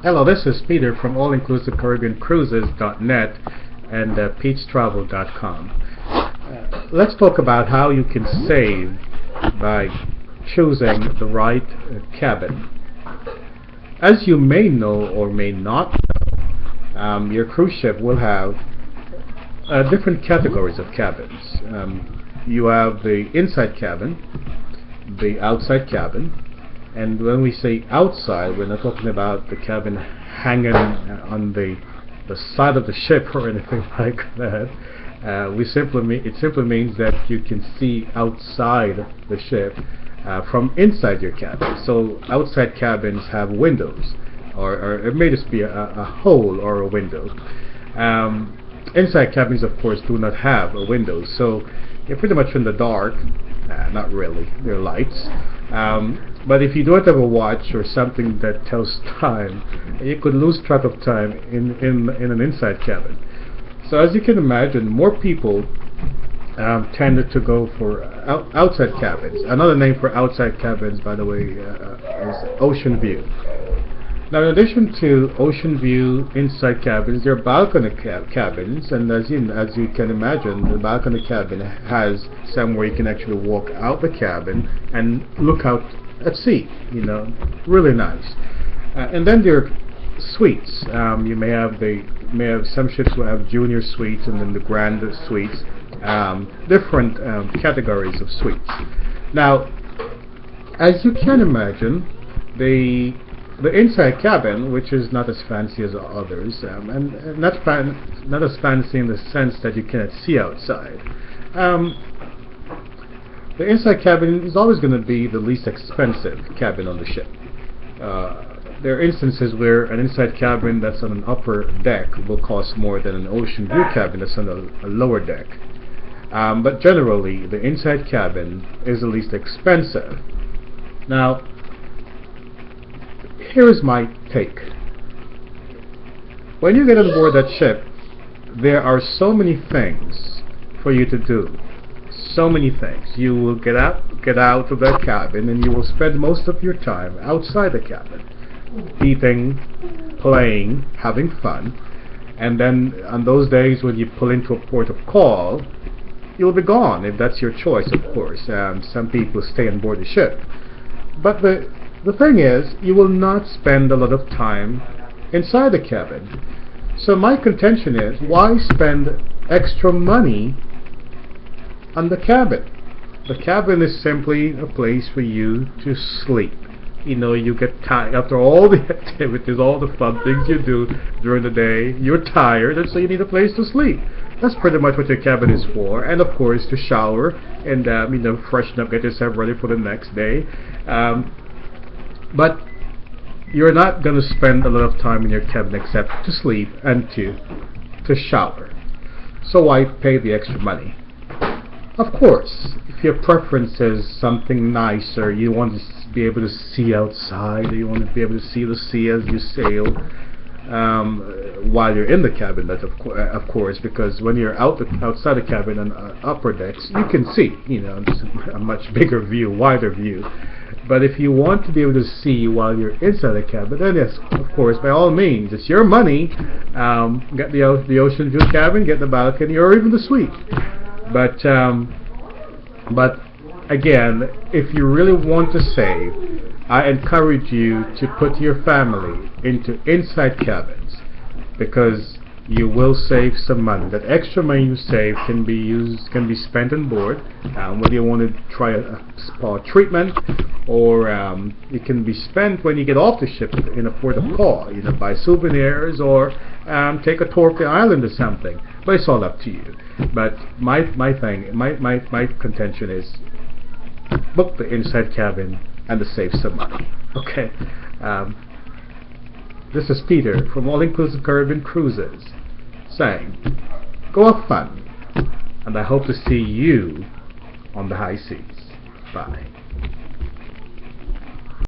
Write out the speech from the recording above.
Hello, this is Peter from allinclusivecaribbeancruises.net and PetesTravel.com. Let's talk about how you can save by choosing the right cabin. As you may know or may not know, your cruise ship will have different categories of cabins. You have the inside cabin, the outside cabin, and when we say outside, we're not talking about the cabin hanging on the side of the ship or anything like that. It simply means that you can see outside the ship from inside your cabin. So outside cabins have windows, or it may just be a hole or a window. Inside cabins, of course, do not have a window, so you're pretty much in the dark. Not really, there are lights. But if you don't have a watch or something that tells time, you could lose track of time in an inside cabin. So as you can imagine, more people tended to go for outside cabins. Another name for outside cabins, by the way, is ocean view. Now, in addition to ocean view inside cabins, there are balcony cabins, and as you can imagine, the balcony cabin has somewhere you can actually walk out the cabin and look out at sea. Really nice. And then there are suites. You may have some ships will have junior suites and then the grand suites. Different categories of suites. Now, as you can imagine, the inside cabin, which is not as fancy as others, and not as fancy in the sense that you cannot see outside. The inside cabin is always going to be the least expensive cabin on the ship. There are instances where an inside cabin that's on an upper deck will cost more than an ocean view cabin that's on a lower deck. But generally, the inside cabin is the least expensive. Now, here is my take. When you get on board that ship, there are so many things for you to do. So many things. You will get out of that cabin, and you will spend most of your time outside the cabin, eating, playing, having fun. And then on those days when you pull into a port of call, you'll be gone, if that's your choice, of course. Some people stay on board the ship. But the thing is, you will not spend a lot of time inside the cabin. So my contention is, why spend extra money on the cabin? The cabin is simply a place for you to sleep. You get tired after all the activities, all the fun things you do during the day. You're tired, and so you need a place to sleep. That's pretty much what your cabin is for. And of course, to shower and freshen up, get yourself ready for the next day. But you're not going to spend a lot of time in your cabin except to sleep and to shower. So why pay the extra money? Of course, if your preference is something nicer, you want to be able to see outside, you want to be able to see the sea as you sail while you're in the cabin, that of course, because when you're outside the cabin on upper decks, you can see, just a much bigger view, wider view. But if you want to be able to see while you're inside the cabin, then yes, of course, by all means, it's your money. Get the ocean view cabin, get the balcony, or even the suite. But again, if you really want to save, I encourage you to put your family into inside cabins, because you will save some money. That extra money you save can be spent on board, whether you want to try a spa treatment, or it can be spent when you get off the ship in a port of call. Buy souvenirs or take a tour of the island or something. But it's all up to you. But my contention is, book the inside cabin and to save some money. Okay. This is Peter from All Inclusive Caribbean Cruises saying, go have fun, and I hope to see you on the high seas. Bye.